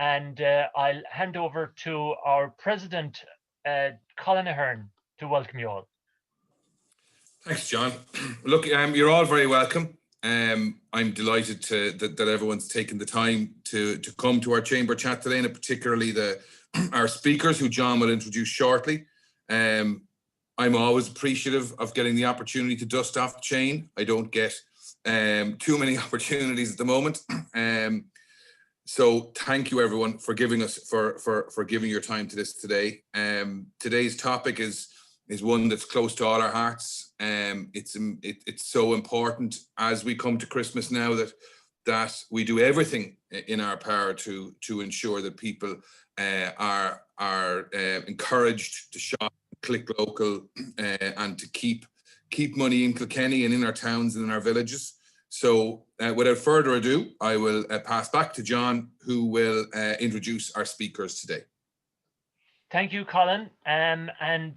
and I'll hand over to our president, Colin Ahern, to welcome you all. Thanks, John. Look, you're all very welcome. I'm delighted that everyone's taken the time to come to our chamber chat today, and particularly our speakers, who John will introduce shortly. I'm always appreciative of getting the opportunity to dust off the chain. I don't get too many opportunities at the moment. So thank you, everyone, for giving your time to this today. Today's topic is one that's close to all our hearts. It's so important as we come to Christmas now that we do everything in our power to ensure that people are encouraged to shop, click local, and to keep money in Kilkenny and in our towns and in our villages. So without further ado, I will pass back to John, who will introduce our speakers today. Thank you, Colin. I'll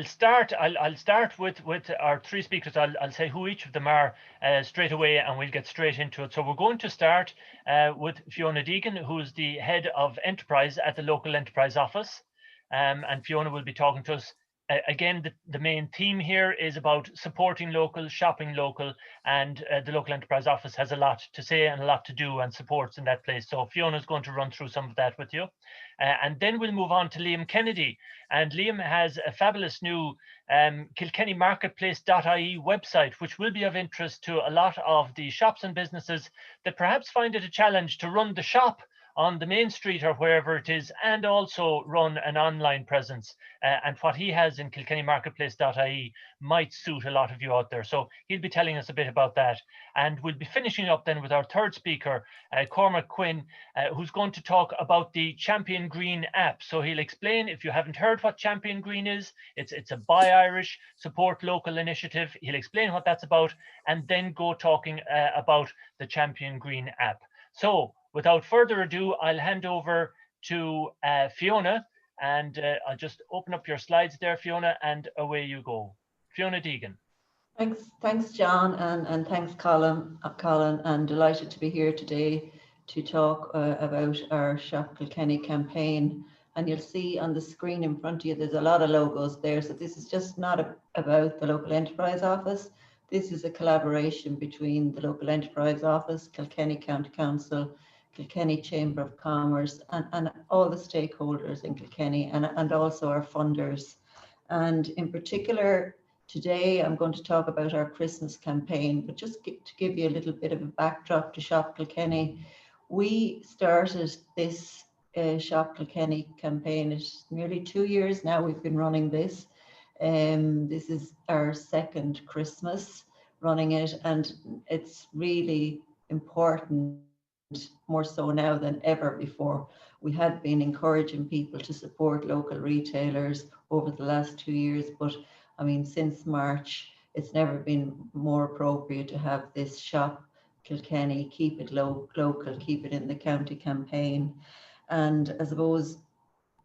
start with our three speakers. I'll say who each of them are straight away, and we'll get straight into it. So we're going to start with Fiona Deegan, who's the head of enterprise at the local enterprise office. And Fiona will be talking to us. Again, the main theme here is about supporting local, shopping local, and the local enterprise office has a lot to say and a lot to do and supports in that place. So Fiona's going to run through some of that with you. And then we'll move on to Liam Kennedy. And Liam has a fabulous new KilkennyMarketplace.ie website, which will be of interest to a lot of the shops and businesses that perhaps find it a challenge to run the shop on the main street or wherever it is, and also run an online presence. And what he has in KilkennyMarketplace.ie might suit a lot of you out there. So he'll be telling us a bit about that. And we'll be finishing up then with our third speaker, Cormac Quinn, who's going to talk about the Champion Green app. So he'll explain, if you haven't heard what Champion Green is, it's a Buy Irish, Support Local initiative. He'll explain what that's about, and then go talking about the Champion Green app. So without further ado, I'll hand over to Fiona, and I'll just open up your slides there, Fiona, and away you go. Fiona Deegan. Thanks, John, and thanks, Colin. I'm delighted to be here today to talk about our Shop Kilkenny campaign. And you'll see on the screen in front of you, there's a lot of logos there. So this is just not about the local enterprise office. This is a collaboration between the local enterprise office, Kilkenny County Council, Kilkenny Chamber of Commerce, and all the stakeholders in Kilkenny, and also our funders. And in particular, today I'm going to talk about our Christmas campaign, but just to give you a little bit of a backdrop to Shop Kilkenny. We started this Shop Kilkenny campaign. It's nearly 2 years now we've been running this. This is our second Christmas running it, and it's really important, more so now than ever before. We had been encouraging people to support local retailers over the last 2 years, but I mean, since March, it's never been more appropriate to have this Shop Kilkenny, keep it local, keep it in the county campaign. And I suppose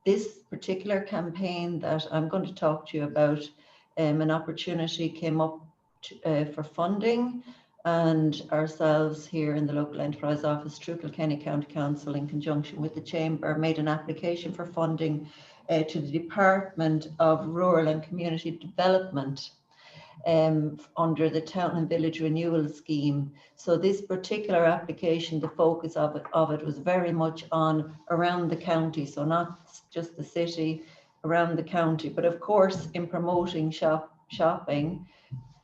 this particular campaign that I'm going to talk to you about, an opportunity came up for funding, and ourselves here in the local enterprise office through Kilkenny County Council in conjunction with the Chamber made an application for funding to the Department of Rural and Community Development under the Town and Village Renewal Scheme. So this particular application, the focus of it was very much on around the county, so not just the city, around the county. But of course, in promoting shopping,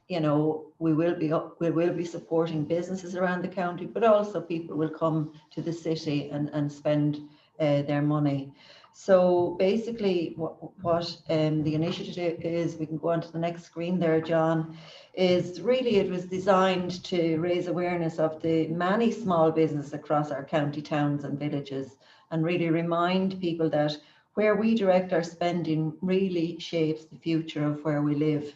you know, we will be supporting businesses around the county, but also people will come to the city and spend their money. So basically what the initiative is, we can go on to the next screen there, John, is really it was designed to raise awareness of the many small businesses across our county towns and villages, and really remind people that where we direct our spending really shapes the future of where we live.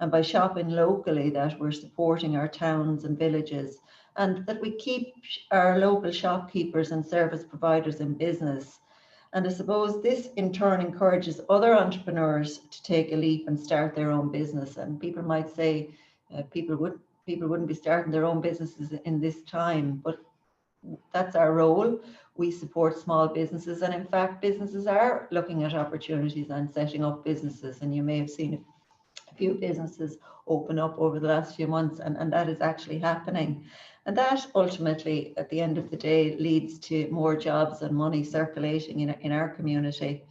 And by shopping locally, that we're supporting our towns and villages, and that we keep our local shopkeepers and service providers in business. And I suppose this in turn encourages other entrepreneurs to take a leap and start their own business. And people might say people wouldn't be starting their own businesses in this time, but that's our role. We support small businesses, and in fact, businesses are looking at opportunities and setting up businesses. And you may have seen a few businesses open up over the last few months, and that is actually happening. And that ultimately, at the end of the day, leads to more jobs and money circulating in our community.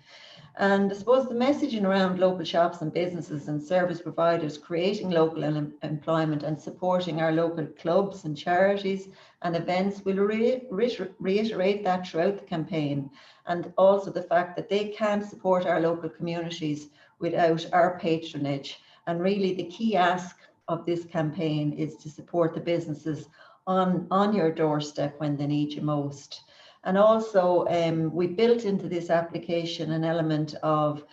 And I suppose the messaging around local shops and businesses and service providers, creating local employment and supporting our local clubs and charities and events will reiterate that throughout the campaign. And also the fact that they can't support our local communities without our patronage. And really the key ask of this campaign is to support the businesses on your doorstep when they need you most. And also we built into this application an element of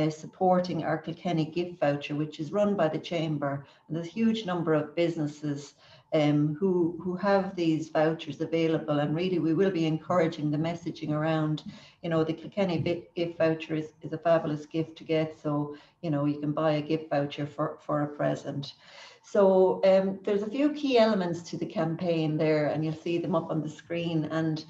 supporting our Kilkenny gift voucher, which is run by the Chamber. And there's a huge number of businesses who have these vouchers available, and really we will be encouraging the messaging around, you know, the Kilkenny gift voucher is a fabulous gift to get. So, you know, you can buy a gift voucher for a present. So there's a few key elements to the campaign there, and you'll see them up on the screen. And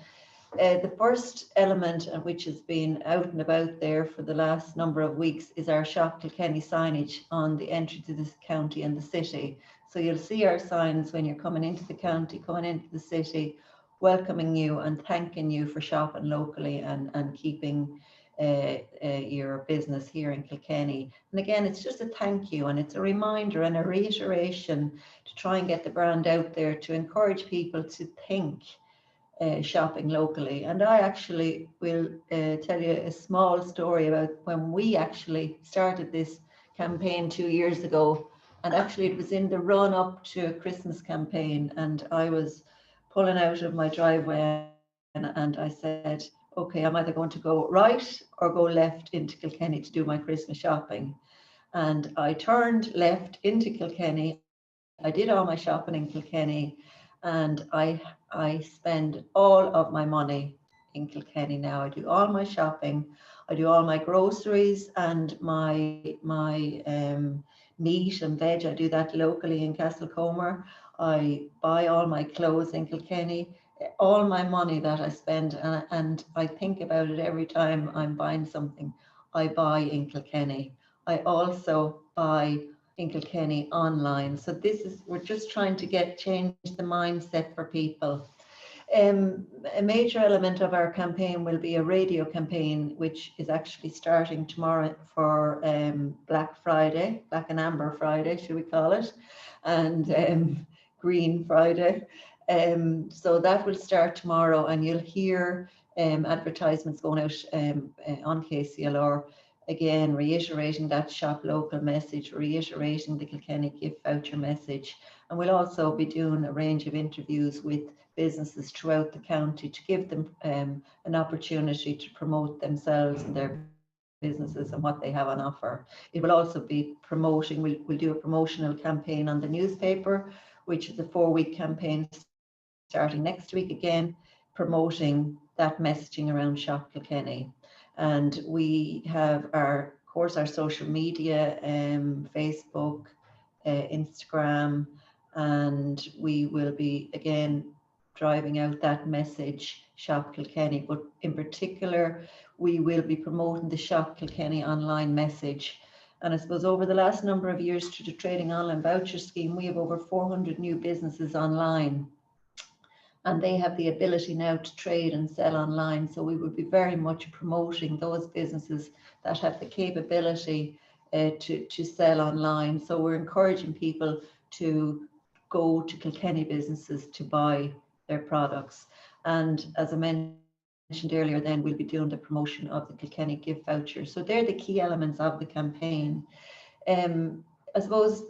the first element, which has been out and about there for the last number of weeks, is our Shop Kilkenny signage on the entry to this county and the city. So you'll see our signs when you're coming into the county, coming into the city, welcoming you and thanking you for shopping locally and keeping your business here in Kilkenny. And again, it's just a thank you, and it's a reminder and a reiteration to try and get the brand out there, to encourage people to think shopping locally. And I actually will tell you a small story about when we actually started this campaign 2 years ago. And actually it was in the run up to a Christmas campaign, and I was pulling out of my driveway and I said, okay, I'm either going to go right or go left into Kilkenny to do my Christmas shopping. And I turned left into Kilkenny. I did all my shopping in Kilkenny, and I spend all of my money in Kilkenny now. I do all my shopping, I do all my groceries and my meat and veg. I do that locally in Castlecomer. I buy all my clothes in Kilkenny. All my money that I spend, and I think about it every time I'm buying something, I buy in Kilkenny. I also buy in Kilkenny online. So we're just trying to change the mindset for people. A major element of our campaign will be a radio campaign, which is actually starting tomorrow for Black Friday, Black and Amber Friday, should we call it, and Green Friday. So that will start tomorrow, and you'll hear advertisements going out on KCLR, again reiterating that shop local message, reiterating the Kilkenny gift voucher message. And we'll also be doing a range of interviews with businesses throughout the county to give them an opportunity to promote themselves and their businesses and what they have on offer. It will also be promoting, we'll do a promotional campaign on the newspaper, which is a 4-week campaign starting next week, again promoting that messaging around Shop Kilkenny. And we have our social media, Facebook, Instagram, and we will be again driving out that message, Shop Kilkenny. But in particular, we will be promoting the Shop Kilkenny online message. And I suppose over the last number of years through the Trading Online Voucher Scheme, we have over 400 new businesses online. And they have the ability now to trade and sell online. So we will be very much promoting those businesses that have the capability to sell online. So we're encouraging people to go to Kilkenny businesses to buy their products. And as I mentioned earlier, then we'll be doing the promotion of the Kilkenny gift voucher. So they're the key elements of the campaign. I suppose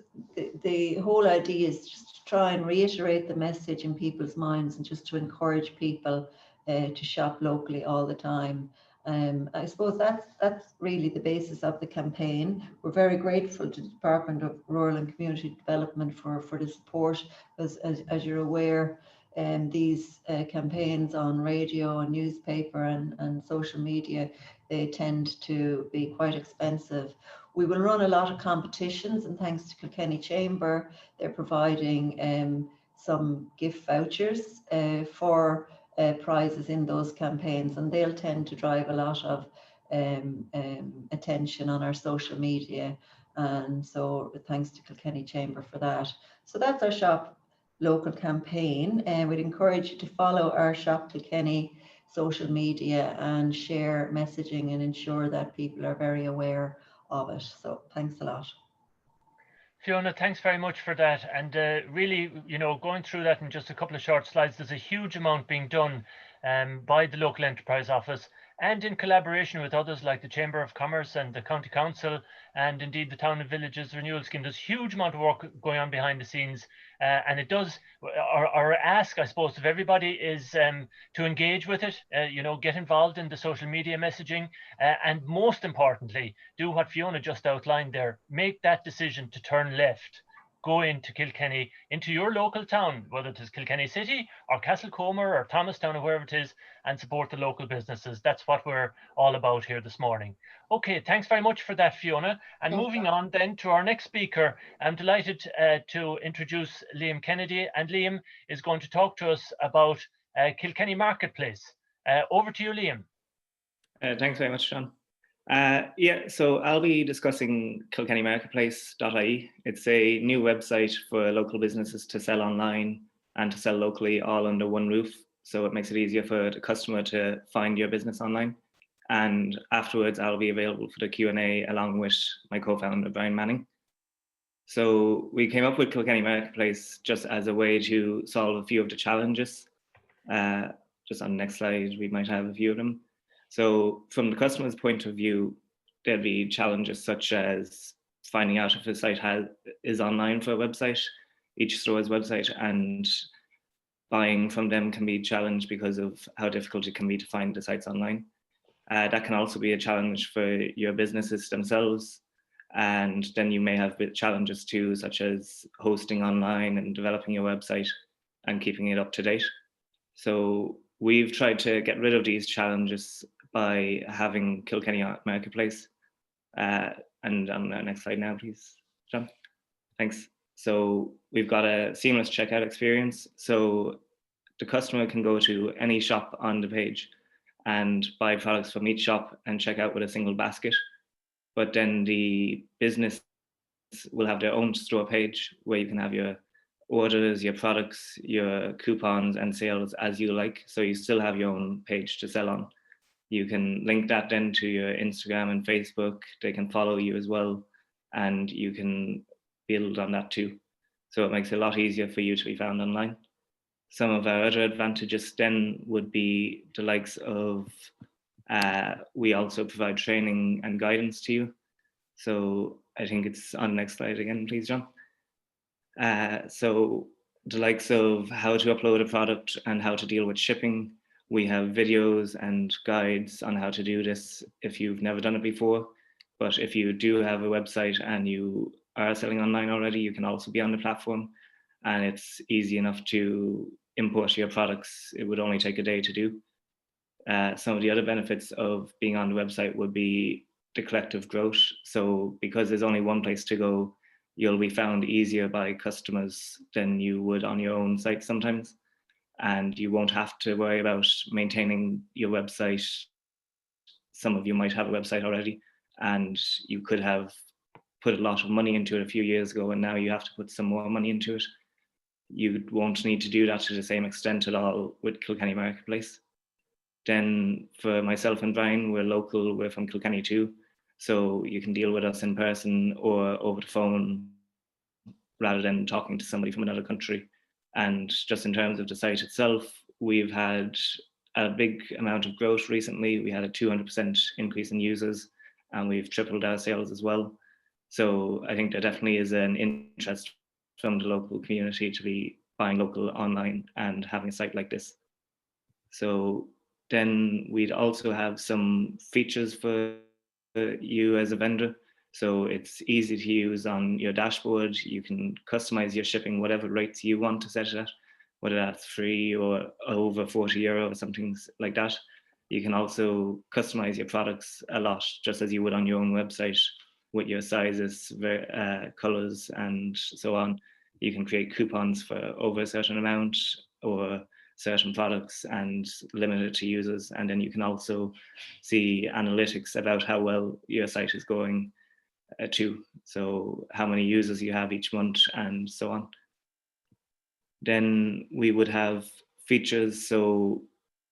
the whole idea is just to try and reiterate the message in people's minds and just to encourage people to shop locally all the time. I suppose that's really the basis of the campaign. We're very grateful to the Department of Rural and Community Development for the support, because as you're aware, these campaigns on radio and newspaper and social media, they tend to be quite expensive. We will run a lot of competitions, and thanks to Kilkenny Chamber, they're providing some gift vouchers for prizes in those campaigns, and they'll tend to drive a lot of attention on our social media. And so thanks to Kilkenny Chamber for that. So that's our Shop Local campaign, and we'd encourage you to follow our Shop Kilkenny social media and share messaging and ensure that people are very aware of it. So thanks a lot. Fiona, thanks very much for that. And really, going through that in just a couple of short slides, there's a huge amount being done by the local enterprise office and in collaboration with others like the Chamber of Commerce and the County Council and indeed the Town and Villages Renewal Scheme. There's huge amount of work going on behind the scenes, and it does, our ask, I suppose, of everybody is to engage with it, get involved in the social media messaging, and most importantly, do what Fiona just outlined there, make that decision to turn left. Go into Kilkenny, into your local town, whether it is Kilkenny City or Castlecomer or Thomastown or wherever it is, and support the local businesses. That's what we're all about here this morning. Okay, thanks very much for that, Fiona. And moving on then to our next speaker, I'm delighted to introduce Liam Kennedy. And Liam is going to talk to us about Kilkenny Marketplace. Over to you, Liam. Thanks very much, John. So I'll be discussing kilkennymarketplace.ie. It's a new website for local businesses to sell online and to sell locally all under one roof. So it makes it easier for the customer to find your business online. And afterwards, I'll be available for the Q&A along with my co-founder, Brian Manning. So we came up with Kilkenny Marketplace just as a way to solve a few of the challenges. Just on the next slide, we might have a few of them. So from the customer's point of view, there'll be challenges such as finding out if a site is online for a website, each store's website, and buying from them can be challenged because of how difficult it can be to find the sites online. That can also be a challenge for your businesses themselves. And then you may have challenges too, such as hosting online and developing your website and keeping it up to date. So we've tried to get rid of these challenges by having Kilkenny Marketplace. And on the next slide now, please, John. Thanks. So we've got a seamless checkout experience. So the customer can go to any shop on the page and buy products from each shop and check out with a single basket. But then the business will have their own store page where you can have your orders, your products, your coupons and sales as you like. So you still have your own page to sell on. You can link that then to your Instagram and Facebook. They can follow you as well, and you can build on that too. So it makes it a lot easier for you to be found online. Some of our other advantages then would be the likes of, we also provide training and guidance to you. So I think it's on the next slide again, please, John. So the likes of how to upload a product and how to deal with shipping. We have videos and guides on how to do this if you've never done it before. But if you do have a website and you are selling online already, you can also be on the platform. And it's easy enough to import your products. It would only take a day to do. Some of the other benefits of being on the website would be the collective growth. So because there's only one place to go, you'll be found easier by customers than you would on your own site sometimes. And you won't have to worry about maintaining your website. Some of you might have a website already, and you could have put a lot of money into it a few years ago, and now you have to put some more money into it. You won't need to do that to the same extent at all with Kilkenny Marketplace. Then for myself and Brian, we're local, we're from Kilkenny too. So you can deal with us in person or over the phone rather than talking to somebody from another country. And just in terms of the site itself, we've had a big amount of growth recently. We had a 200% increase in users, and we've tripled our sales as well. So I think there definitely is an interest from the local community to be buying local online and having a site like this. So then we'd also have some features for you as a vendor. So it's easy to use on your dashboard. You can customize your shipping, whatever rates you want to set it at, whether that's free or over €40 or something like that. You can also customize your products a lot, just as you would on your own website with your sizes, colors, and so on. You can create coupons for over a certain amount or certain products and limit it to users. And then you can also see analytics about how well your site is going too. So how many users you have each month and so on. Then we would have features. So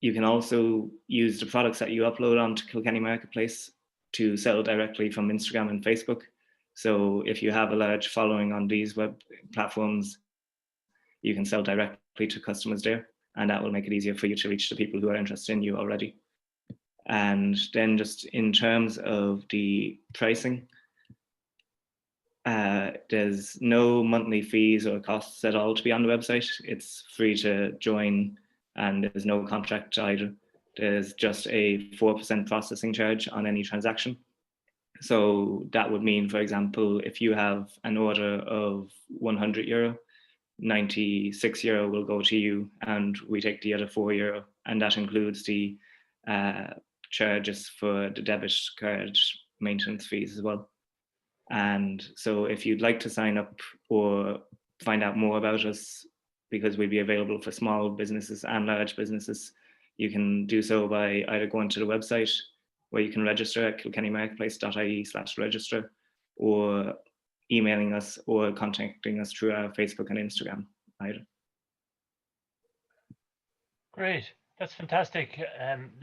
you can also use the products that you upload onto Kilkenny Marketplace to sell directly from Instagram and Facebook. So if you have a large following on these web platforms, you can sell directly to customers there, and that will make it easier for you to reach the people who are interested in you already. And then just in terms of the pricing, there's no monthly fees or costs at all to be on the website. It's free to join, and there's no contract either. There's just a 4% processing charge on any transaction. So that would mean, for example, if you have an order of €100, €96 will go to you, and we take the other €4, and that includes the charges for the debit card maintenance fees as well. And so if you'd like to sign up or find out more about us, because we'd be available for small businesses and large businesses, you can do so by either going to the website, where you can register at kilkennymarketplace.ie/register, or emailing us or contacting us through our Facebook and Instagram either. Great, that's fantastic,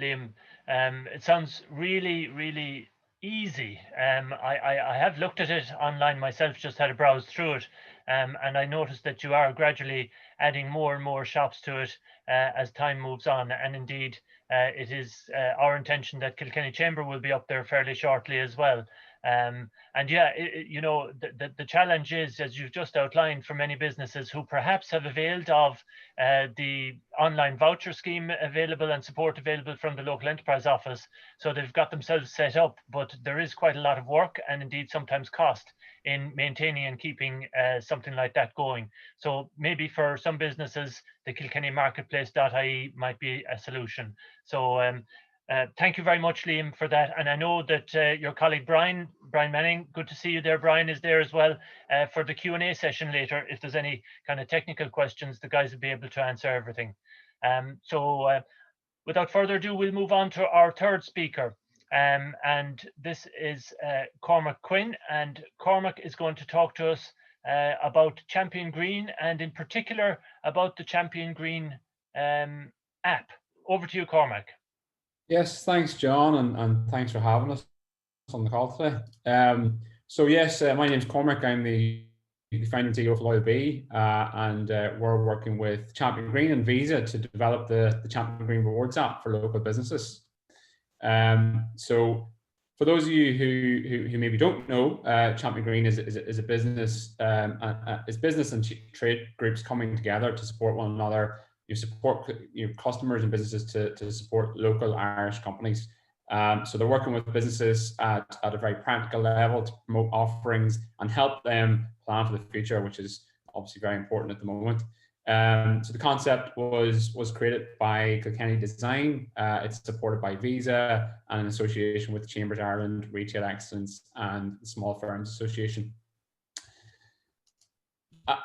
Liam. It sounds really, really easy. I have looked at it online myself, just had a browse through it, and I noticed that you are gradually adding more and more shops to it as time moves on. And indeed, it is our intention that Kilkenny Chamber will be up there fairly shortly as well. And yeah, you know, the challenge is, as you've just outlined, for many businesses who perhaps have availed of the online voucher scheme available and support available from the local enterprise office. So they've got themselves set up, but there is quite a lot of work and indeed sometimes cost in maintaining and keeping something like that going. So maybe for some businesses, the kilkennymarketplace.ie might be a solution. So thank you very much, Liam, for that. And I know that your colleague Brian Manning, good to see you there. Brian is there as well for the Q&A session later. If there's any kind of technical questions, the guys will be able to answer everything. So without further ado, we'll move on to our third speaker. And this is Cormac Quinn. And Cormac is going to talk to us about Champion Green, and in particular about the Champion Green app. Over to you, Cormac. Yes, thanks, John, and thanks for having us on the call today. So yes, my name is Cormac. I'm the founder and CEO of Loyal Bee, and we're working with Champion Green and Visa to develop the Champion Green Rewards app for local businesses. So for those of you who maybe don't know, Champion Green is a business, is business and trade groups coming together to support one another. You support customers and businesses to support local Irish companies. So they're working with businesses at a very practical level to promote offerings and help them plan for the future, which is obviously very important at the moment. So the concept was created by Kilkenny Design. It's supported by Visa and in association with Chambers Ireland, Retail Excellence and the Small Firms Association.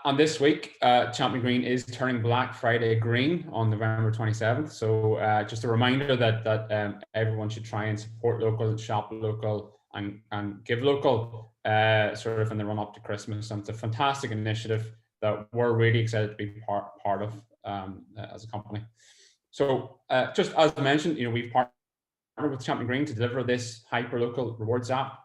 And this week, Champion Green is turning Black Friday green on November 27th. So just a reminder that everyone should try and support local, shop local, and give local sort of in the run up to Christmas. And it's a fantastic initiative that we're really excited to be part of as a company. So just as I mentioned, we've partnered with Champion Green to deliver this hyper local rewards app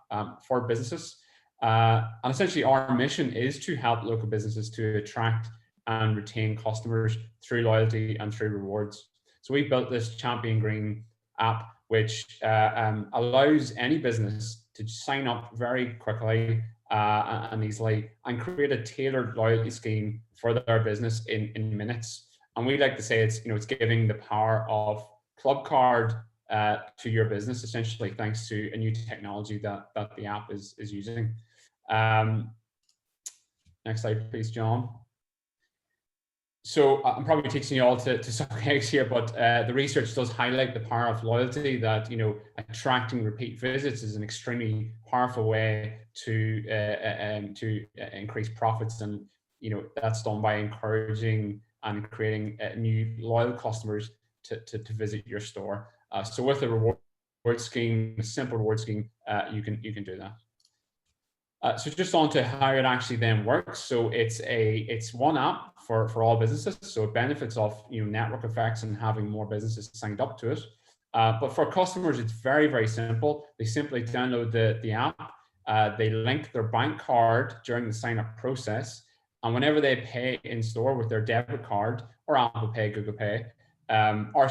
for businesses. And essentially our mission is to help local businesses to attract and retain customers through loyalty and through rewards. So we built this Champion Green app, which allows any business to sign up very quickly and easily and create a tailored loyalty scheme for their business in minutes. And we like to say it's giving the power of Club Card to your business, essentially, thanks to a new technology that the app is using. Next slide, please, John. So I'm probably teaching you all to suck eggs here, but the research does highlight the power of loyalty, that attracting repeat visits is an extremely powerful way to increase profits, and that's done by encouraging and creating new loyal customers to visit your store. So with a reward scheme, a simple reward scheme, you can do that. So just on to how it actually then works. So it's one app for all businesses. So it benefits off network effects and having more businesses signed up to it. But for customers, it's very, very simple. They simply download the app. They link their bank card during the sign-up process. And whenever they pay in store with their debit card or Apple Pay, Google Pay, our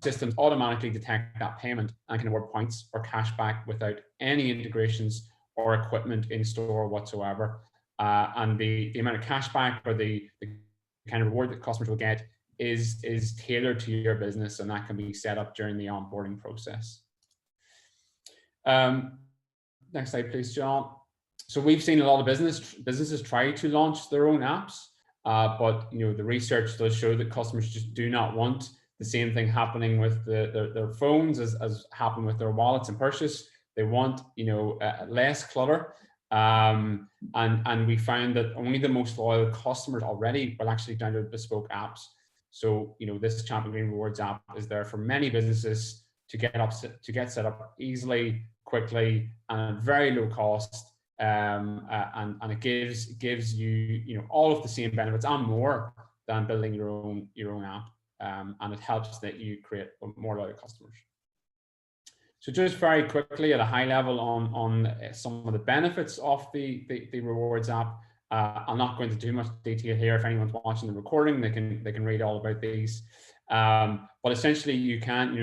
systems automatically detect that payment and can award points or cash back without any integrations or equipment in store whatsoever. And the amount of cash back or the kind of reward that customers will get is tailored to your business, and that can be set up during the onboarding process. Next slide, please, John. So we've seen a lot of businesses try to launch their own apps, but the research does show that customers just do not want the same thing happening with their phones as happened with their wallets and purses. They want less clutter, and we found that only the most loyal customers already will actually download bespoke apps. So this Champion Green Rewards app is there for many businesses to get set up easily, quickly, and at very low cost, and it gives you all of the same benefits and more than building your own app, and it helps that you create more loyal customers. So just very quickly at a high level on some of the benefits of the rewards app. I'm not going into too much detail here. If anyone's watching the recording, they can read all about these. But essentially, you can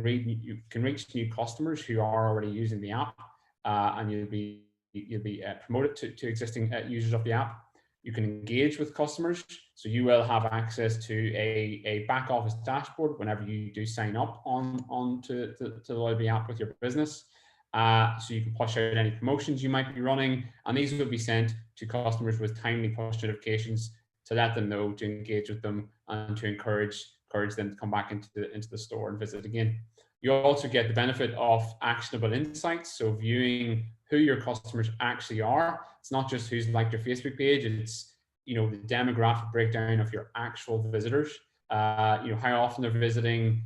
reach new customers who are already using the app, and you'll be promoted to existing users of the app. You can engage with customers, so you will have access to a back office dashboard whenever you do sign up to the loyalty app with your business. So you can push out any promotions you might be running, and these will be sent to customers with timely push notifications to let them know, to engage with them, and to encourage them to come back into the store and visit again. You also get the benefit of actionable insights, so viewing who your customers actually are. It's not just who's liked your Facebook page, it's the demographic breakdown of your actual visitors, how often they're visiting,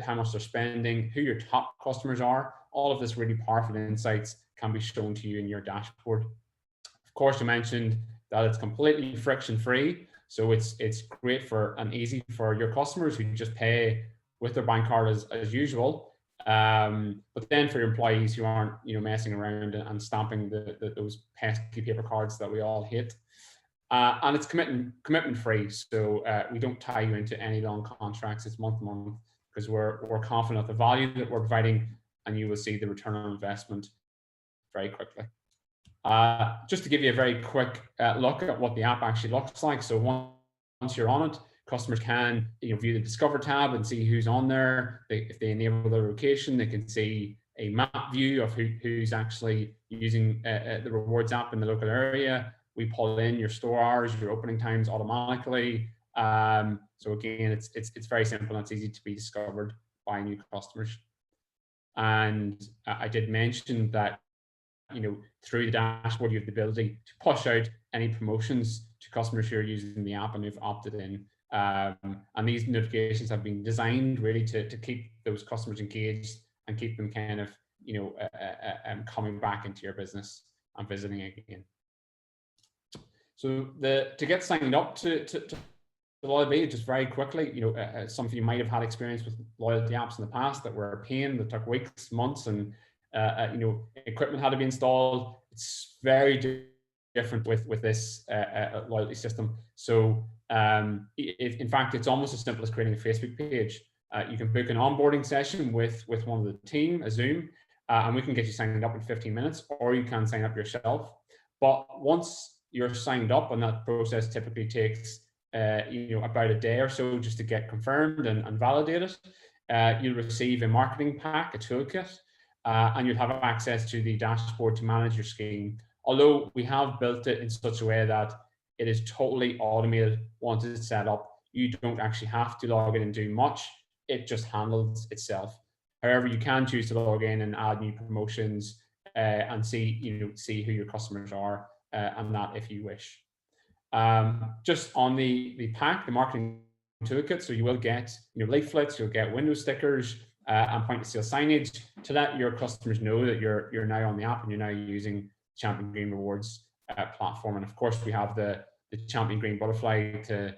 how much they're spending, who your top customers are. All of this really powerful insights can be shown to you in your dashboard. Of course, you mentioned that it's completely friction-free, so it's great and easy for your customers who just pay with their bank card as usual. But then for your employees who aren't messing around and stamping those pesky paper cards that we all hate. And it's commitment free, so we don't tie you into any long contracts. It's month to month, because we're confident of the value that we're providing, and you will see the return on investment very quickly. Just to give you a very quick look at what the app actually looks like. So once you're on it, customers can view the Discover tab and see who's on there. If they enable their location, they can see a map view of who's actually using the rewards app in the local area. We pull in your store hours, your opening times automatically. So again, it's very simple and it's easy to be discovered by new customers. And I did mention that through the dashboard, you have the ability to push out any promotions to customers who are using the app and who've opted in. And these notifications have been designed really to keep those customers engaged and keep them kind of coming back into your business and visiting again. So to get signed up to loyalty, just very quickly, some of you might have had experience with loyalty apps in the past that were a pain, that took weeks, months, and equipment had to be installed. It's very different with this loyalty system. So in fact, it's almost as simple as creating a Facebook page. You can book an onboarding session with one of the team, a Zoom, and we can get you signed up in 15 minutes, or you can sign up yourself. But once you're signed up, and that process typically takes about a day or so just to get confirmed and validated, you'll receive a marketing pack, a toolkit, and you'll have access to the dashboard to manage your scheme. Although we have built it in such a way that it is totally automated once it's set up. You don't actually have to log in and do much. It just handles itself. However, you can choose to log in and add new promotions and see who your customers are, and that if you wish. Just on the pack, the marketing toolkit, so you will get leaflets, you'll get window stickers, and point of sale signage to let your customers know that you're now on the app and you're now using Champion Green Rewards platform. And of course, we have the Champion Green butterfly to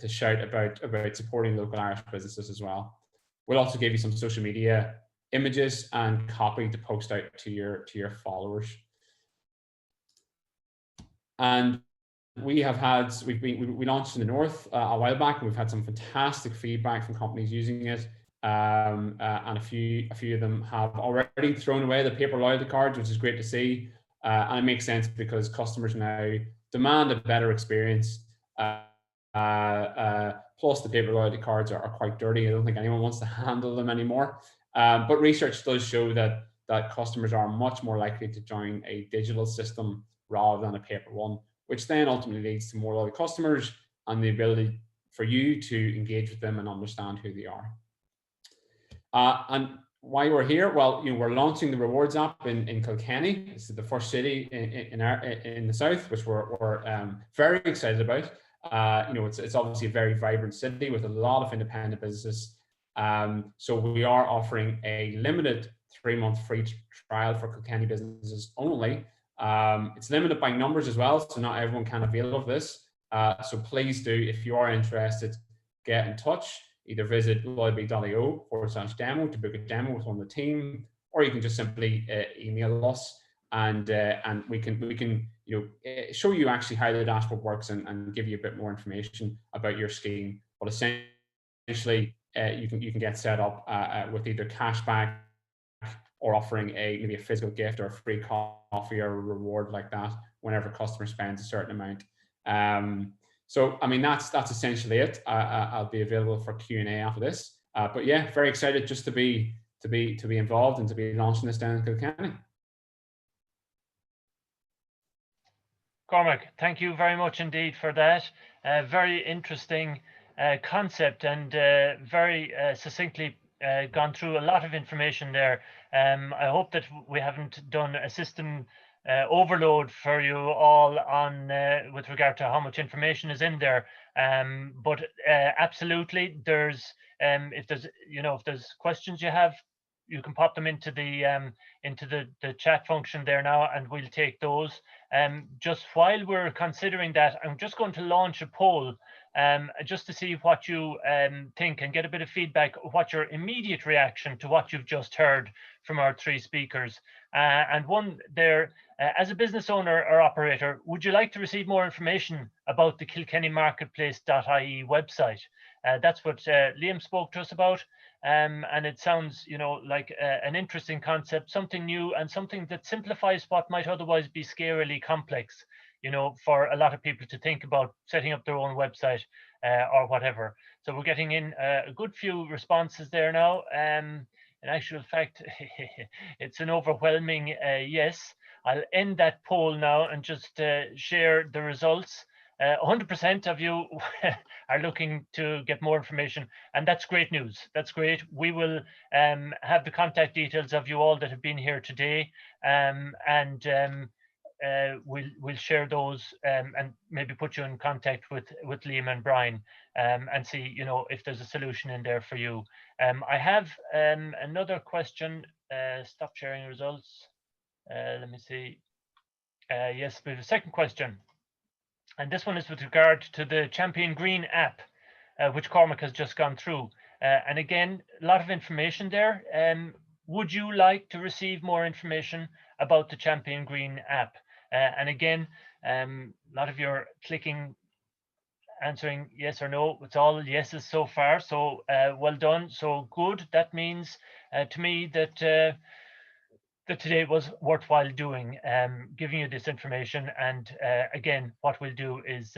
shout about supporting local Irish businesses as well. We'll also give you some social media images and copy to post out to your followers. And we launched in the north a while back, and we've had some fantastic feedback from companies using it. And a few of them have already thrown away the paper loyalty cards, which is great to see. And it makes sense because customers now demand a better experience. Plus, the paper loyalty cards are quite dirty. I don't think anyone wants to handle them anymore. But research does show that customers are much more likely to join a digital system rather than a paper one, which then ultimately leads to more loyal customers and the ability for you to engage with them and understand who they are. And why we're here? Well, we're launching the rewards app in Kilkenny. This is the first city in the south, which we're very excited about. It's obviously a very vibrant city with a lot of independent businesses. So we are offering a limited 3-month free trial for Kilkenny businesses only. It's limited by numbers as well, so not everyone can avail of this. So please do, if you are interested, get in touch. Either visit loyalby.io/demo to book a demo with one of the team, or you can just simply email us, and we can show you actually how the dashboard works and give you a bit more information about your scheme. But essentially, you can get set up with either cashback or offering maybe a physical gift or a free coffee or a reward like that whenever a customer spends a certain amount. So I mean that's essentially it. I'll be available for Q&A after this. But yeah, very excited just to be involved and to be launching this down in Kilkenny. Cormac, thank you very much indeed for that. Very interesting concept, and very succinctly gone through a lot of information there. I hope that we haven't done a system overload for you all on with regard to how much information is in there. But absolutely, there's if there's questions you have, you can pop them into the chat function there now, and we'll take those. Just while we're considering that, I'm just going to launch a poll just to see what you think and get a bit of feedback, what your immediate reaction to what you've just heard from our 3 speakers. And one there, as a business owner or operator, would you like to receive more information about the KilkennyMarketplace.ie website? That's what Liam spoke to us about. And it sounds, like an interesting concept, something new and something that simplifies what might otherwise be scarily complex, for a lot of people to think about setting up their own website or whatever. So we're getting in a good few responses there now. In actual fact, it's an overwhelming yes. I'll end that poll now and just share the results. 100% of you are looking to get more information, and that's great news. That's great. We will have the contact details of you all that have been here today, and we'll share those and maybe put you in contact with Liam and Brian and see if there's a solution in there for you. I have another question. Stop sharing results. Let me see. Yes, we have a second question. And this one is with regard to the Champion Green app, which Cormac has just gone through. And again, a lot of information there. Would you like to receive more information about the Champion Green app? And again, a lot of you are clicking, answering yes or no. It's all yeses so far. So well done. So good. That means to me that that today was worthwhile doing, giving you this information. And again, what we'll do is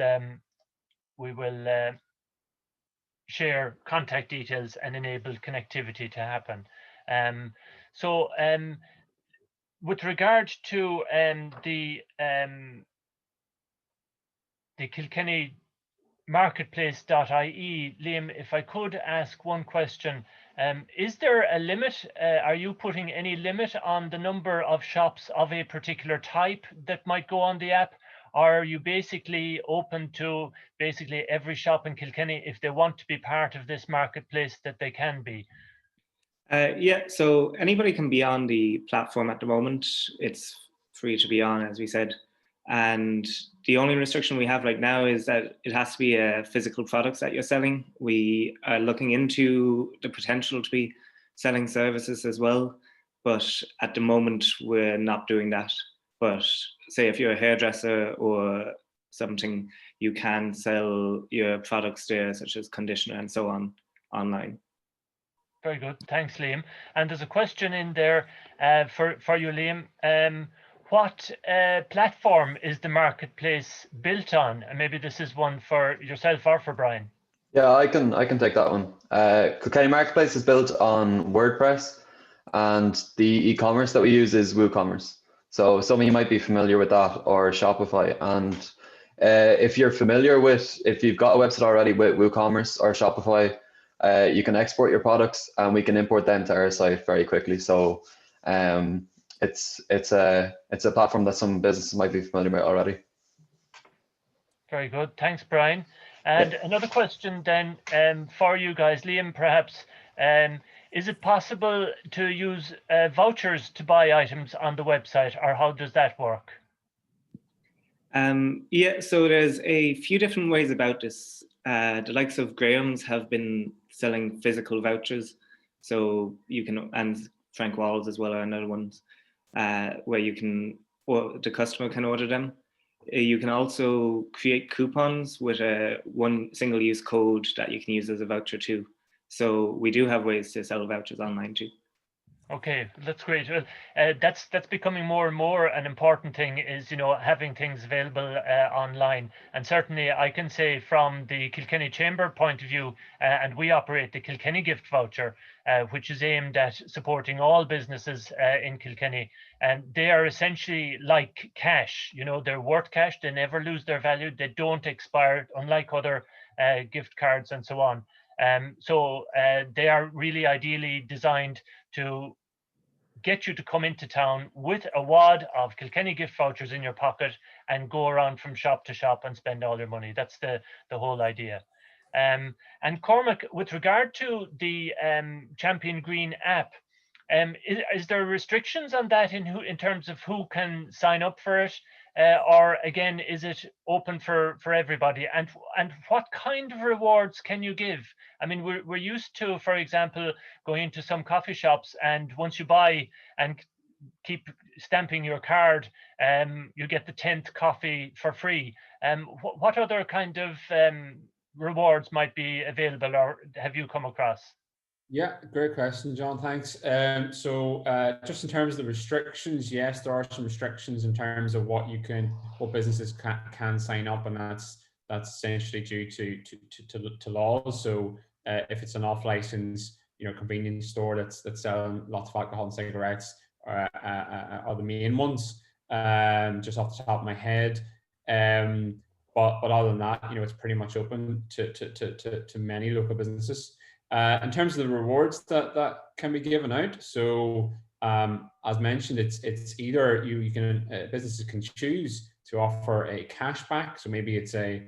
we will share contact details and enable connectivity to happen. So with regard to the Kilkenny Marketplace.ie, Liam, if I could ask one question. Is there a limit? Are you putting any limit on the number of shops of a particular type that might go on the app? or are you basically open to basically every shop in Kilkenny, if they want to be part of this marketplace, that they can be? Yeah, so anybody can be on the platform at the moment. It's free to be on, as we said. And the only restriction we have right now is that it has to be physical products that you're selling. We are looking into the potential to be selling services as well, but at the moment we're not doing that. But say if you're a hairdresser or something, you can sell your products there, such as conditioner and so on, online. Very good, thanks, Liam. And there's a question in there for you, Liam. What platform is the marketplace built on? And maybe this is one for yourself or for Brian. Yeah, I can take that one. Kilkenny Marketplace is built on WordPress, and the e-commerce that we use is WooCommerce. So some of you might be familiar with that, or Shopify. And if you're familiar with, if you've got a website already with WooCommerce or Shopify, you can export your products and we can import them to our site very quickly. So it's a platform that some businesses might be familiar with already. Very good, thanks, Brian. And another question then for you guys, Liam, perhaps, is it possible to use vouchers to buy items on the website, or how does that work? Yeah, so there's a few different ways about this. The likes of Graham's have been selling physical vouchers, so you can, and Frank Walls as well are another ones, where you can, or the customer can order them. You can also create coupons with one single-use code that you can use as a voucher too. So we do have ways to sell vouchers online too. Okay, that's great. Well, that's becoming more and more an important thing, is, you know, having things available online. And certainly I can say from the Kilkenny Chamber point of view, and we operate the Kilkenny Gift Voucher, which is aimed at supporting all businesses in Kilkenny. And they are essentially like cash, you know, they're worth cash, they never lose their value, they don't expire, unlike other gift cards and so on. So they are really ideally designed to get you to come into town with a wad of Kilkenny gift vouchers in your pocket and go around from shop to shop and spend all your money. That's the whole idea. And Cormac, with regard to the Champion Green app, is there restrictions on that in terms of who can sign up for it? Or again, is it open for everybody? And what kind of rewards can you give? I mean, we're used to, for example, going into some coffee shops, and once you buy and keep stamping your card, you get the 10th coffee for free. What other kind of rewards might be available, or have you come across? Yeah, great question, John. Thanks. So just in terms of the restrictions, yes, there are some restrictions in terms of what businesses can sign up, and that's essentially due to laws. So if it's an off-license, convenience store that's selling lots of alcohol and cigarettes are the main ones, just off the top of my head. But other than that, it's pretty much open to many local businesses. In terms of the rewards that can be given out, so as mentioned, it's either businesses can choose to offer a cashback. So maybe it's a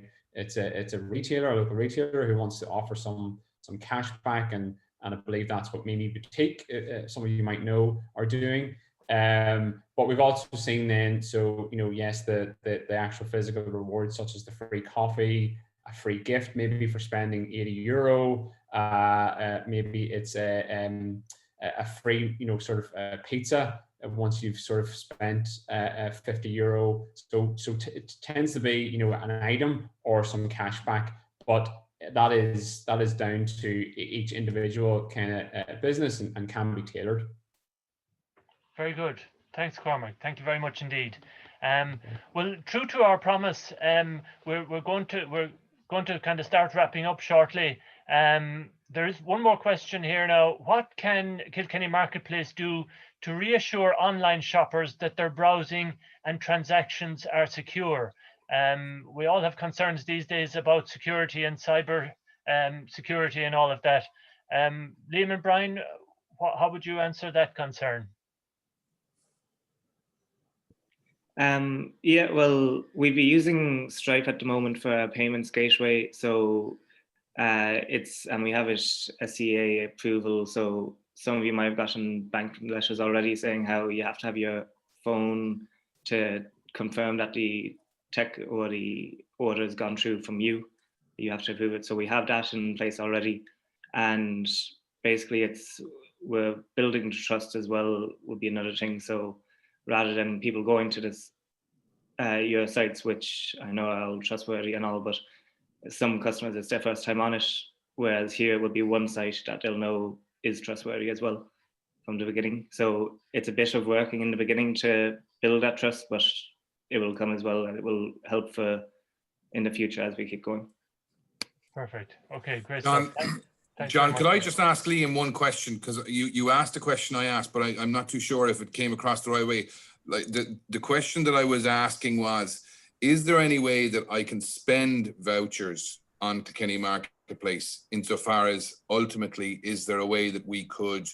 retailer, a local retailer, who wants to offer some cashback, and I believe that's what maybe Boutique, some of you might know, are doing. But we've also seen then, so yes, the actual physical rewards, such as the free coffee, a free gift maybe for spending €80. Maybe it's a free, sort of pizza once you've sort of spent €50. So it tends to be, an item or some cash back, but that is down to each individual kind of business and can be tailored. Very good. Thanks, Cormac. Thank you very much indeed. Well, true to our promise, we're going to kind of start wrapping up shortly. There is one more question here now. What can Kilkenny Marketplace do to reassure online shoppers that their browsing and transactions are secure? We all have concerns these days about security and cyber security and all of that. Liam and Brian, how would you answer that concern? Yeah, well, we'd be using Stripe at the moment for our payments gateway. So and we have it SCA approval. So some of you might have gotten bank letters already saying how you have to have your phone to confirm that the check or the order has gone through from you. You have to approve it. So we have that in place already. And basically we're building trust as well would be another thing. So rather than people going to this your sites, which I know are all trustworthy and all, but some customers, it's their first time on it, whereas here it would be one site that they'll know is trustworthy as well from the beginning. So it's a bit of working in the beginning to build that trust, but it will come as well, and it will help for in the future as we keep going. Perfect. Okay, great. John, Thanks John, very could much. I just ask Liam one question? Because you asked a question I asked, but I'm not too sure if it came across the right way. Like the question that I was asking was, is there any way that I can spend vouchers on Kilkenny Marketplace, insofar as ultimately, is there a way that we could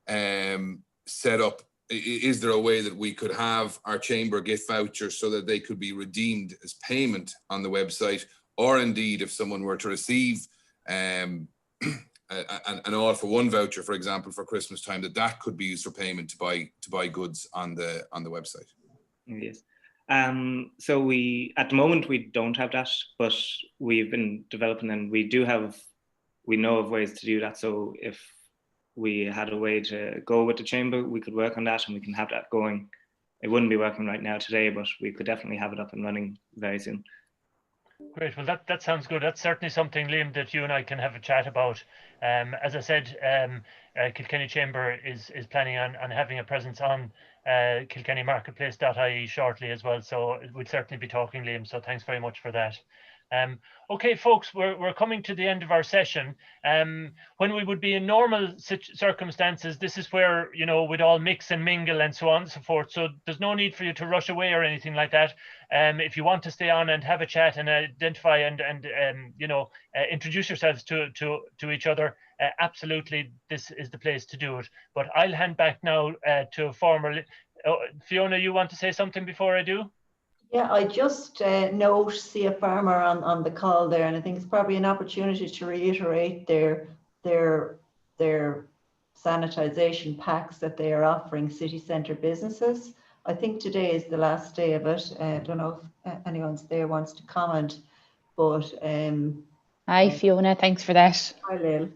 set up, is there a way that we could have our chamber gift vouchers so that they could be redeemed as payment on the website, or indeed if someone were to receive an all for one voucher, for example, for Christmas time, that could be used for payment to buy goods on the website? Yes. So at the moment we don't have that, but we've been developing, and we know of ways to do that. So if we had a way to go with the chamber, we could work on that and we can have that going. It wouldn't be working right now today, but we could definitely have it up and running very soon. Great. Well, that sounds good. That's certainly something, Liam, that you and I can have a chat about. As I said, Kilkenny Chamber is planning on having a presence on KilkennyMarketplace.ie shortly as well. So we'll certainly be talking, Liam. So thanks very much for that. Okay, folks, we're coming to the end of our session. When we would be in normal circumstances, this is where, you know, we'd all mix and mingle and so on and so forth. So there's no need for you to rush away or anything like that. If you want to stay on and have a chat and identify and you know, introduce yourselves to each other, absolutely, this is the place to do it. But I'll hand back now to former Fiona. You want to say something before I do? Yeah, I just note see a farmer on the call there, and I think it's probably an opportunity to reiterate their sanitization packs that they are offering city centre businesses. I think today is the last day of it. I don't know if anyone's there wants to comment, but hi Fiona, thanks for that. Hi Lil.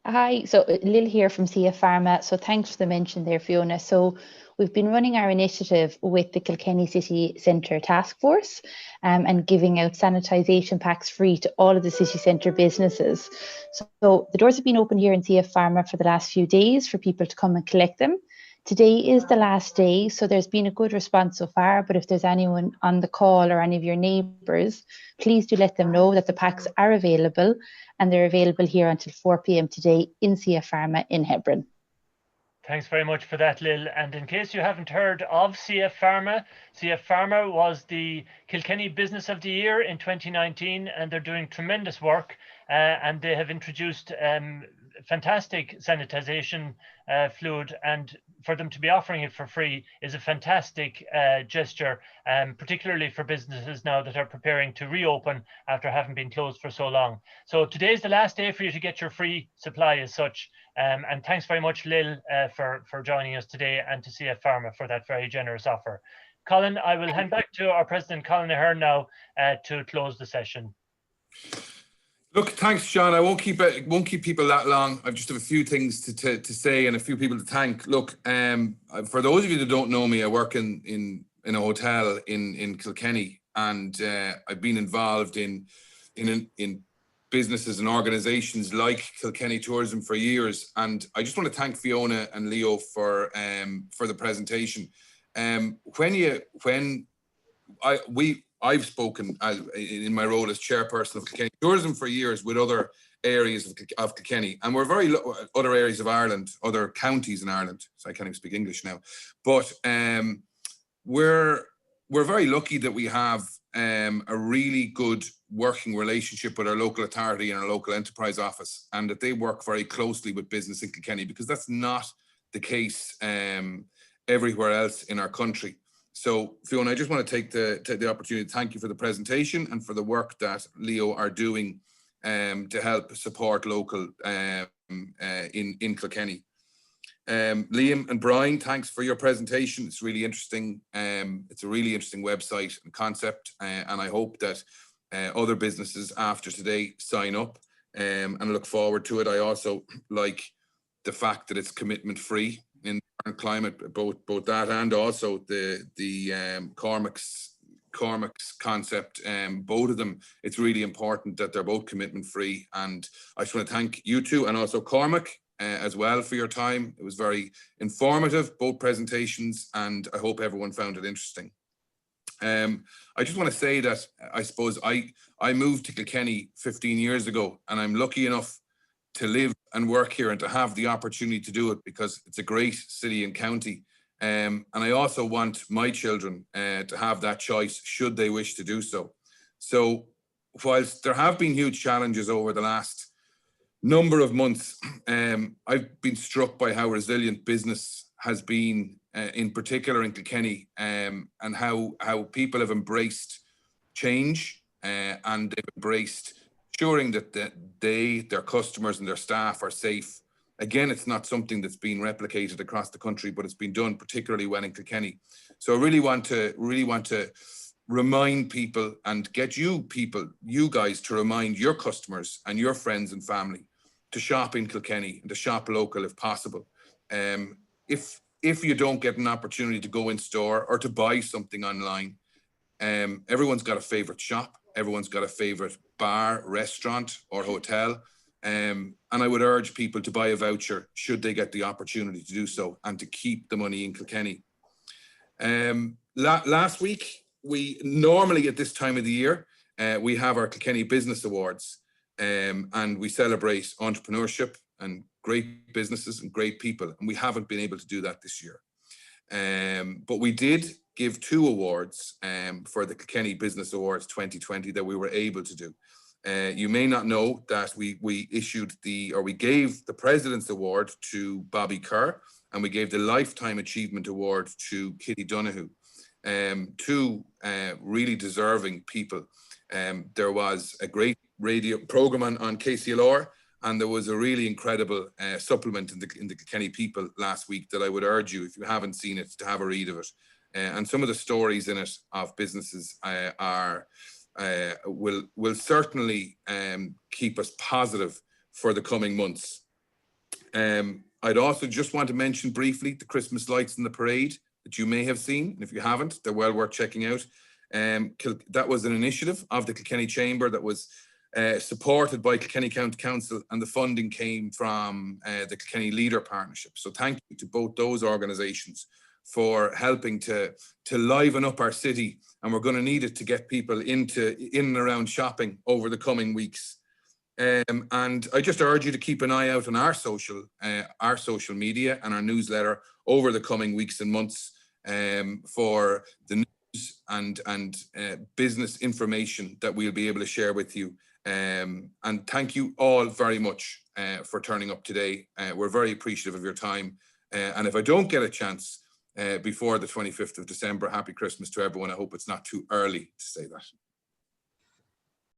Hi, so Lil here from CF Pharma. So thanks for the mention there, Fiona. So we've been running our initiative with the Kilkenny City Centre Task Force and giving out sanitisation packs free to all of the city centre businesses. So the doors have been open here in CF Pharma for the last few days for people to come and collect them. Today is the last day, so there's been a good response so far, but if there's anyone on the call or any of your neighbours, please do let them know that the packs are available, and they're available here until 4 p.m. today in CF Pharma in Hebron. Thanks very much for that, Lil. And in case you haven't heard of CF Pharma was the Kilkenny Business of the Year in 2019, and they're doing tremendous work, and they have introduced fantastic sanitisation fluid, and for them to be offering it for free is a fantastic gesture, particularly for businesses now that are preparing to reopen after having been closed for so long. So today's the last day for you to get your free supply as such, and thanks very much, Lil, for joining us today, and to CF Pharma for that very generous offer. Colin, I will hand back to our President, Colin Ahern, now to close the session. Look, thanks, John. I won't keep people that long. I just have a few things to say and a few people to thank. Look, for those of you that don't know me, I work in a hotel in Kilkenny, and I've been involved in businesses and organisations like Kilkenny Tourism for years. And I just want to thank Fiona and Leo for the presentation. I've spoken in my role as chairperson of Kilkenny Tourism for years with other areas of Kilkenny, and we're other areas of Ireland, other counties in Ireland. So I can't even speak English now, but we're very lucky that we have a really good working relationship with our local authority and our local enterprise office, and that they work very closely with business in Kilkenny, because that's not the case everywhere else in our country. So Fiona, I just want to take the opportunity to thank you for the presentation and for the work that Leo are doing to help support local in Kilkenny. Liam and Brian, thanks for your presentation. It's really interesting. It's a really interesting website and concept, and I hope that other businesses after today sign up and look forward to it. I also like the fact that it's commitment free in the current climate, both that and also the Cormac's concept. Both of them, it's really important that they're both commitment free, and I just want to thank you two and also Cormac as well for your time. It was very informative, both presentations, and I hope everyone found it interesting. I just want to say that I suppose I moved to Kilkenny 15 years ago, and I'm lucky enough to live and work here and to have the opportunity to do it because it's a great city and county. And I also want my children to have that choice should they wish to do so. So whilst there have been huge challenges over the last number of months, I've been struck by how resilient business has been, in particular in Kilkenny, and how people have embraced change and they've embraced ensuring that their customers and their staff are safe. Again, it's not something that's been replicated across the country, but it's been done particularly well in Kilkenny. So I really want to remind people and get you guys to remind your customers and your friends and family to shop in Kilkenny and to shop local if possible. If you don't get an opportunity to go in store or to buy something online, everyone's got a favorite shop. Everyone's got a favorite bar, restaurant or hotel. And I would urge people to buy a voucher should they get the opportunity to do so and to keep the money in Kilkenny. Last week, we normally at this time of the year, we have our Kilkenny Business Awards, and we celebrate entrepreneurship and great businesses and great people. And we haven't been able to do that this year. But we did give 2 awards for the Kilkenny Business Awards 2020 that we were able to do. You may not know that we gave the President's Award to Bobby Kerr, and we gave the Lifetime Achievement Award to Kitty Donoghue. 2 really deserving people. There was a great radio program on KCLR, and there was a really incredible supplement in the Kilkenny People last week that I would urge you, if you haven't seen it, to have a read of it. And some of the stories in it of businesses will certainly keep us positive for the coming months. I'd also just want to mention briefly the Christmas lights in the parade that you may have seen. And if you haven't, they're well worth checking out. That was an initiative of the Kilkenny Chamber that was supported by Kilkenny County Council, and the funding came from the Kilkenny Leader Partnership. So thank you to both those organisations for helping to liven up our city, and we're going to need it to get people in and around shopping over the coming weeks. And I just urge you to keep an eye out on our social media and our newsletter over the coming weeks and months for the news and business information that we'll be able to share with you. And thank you all very much for turning up today. We're very appreciative of your time. And if I don't get a chance before the 25th of December, happy Christmas to everyone. I hope it's not too early to say that.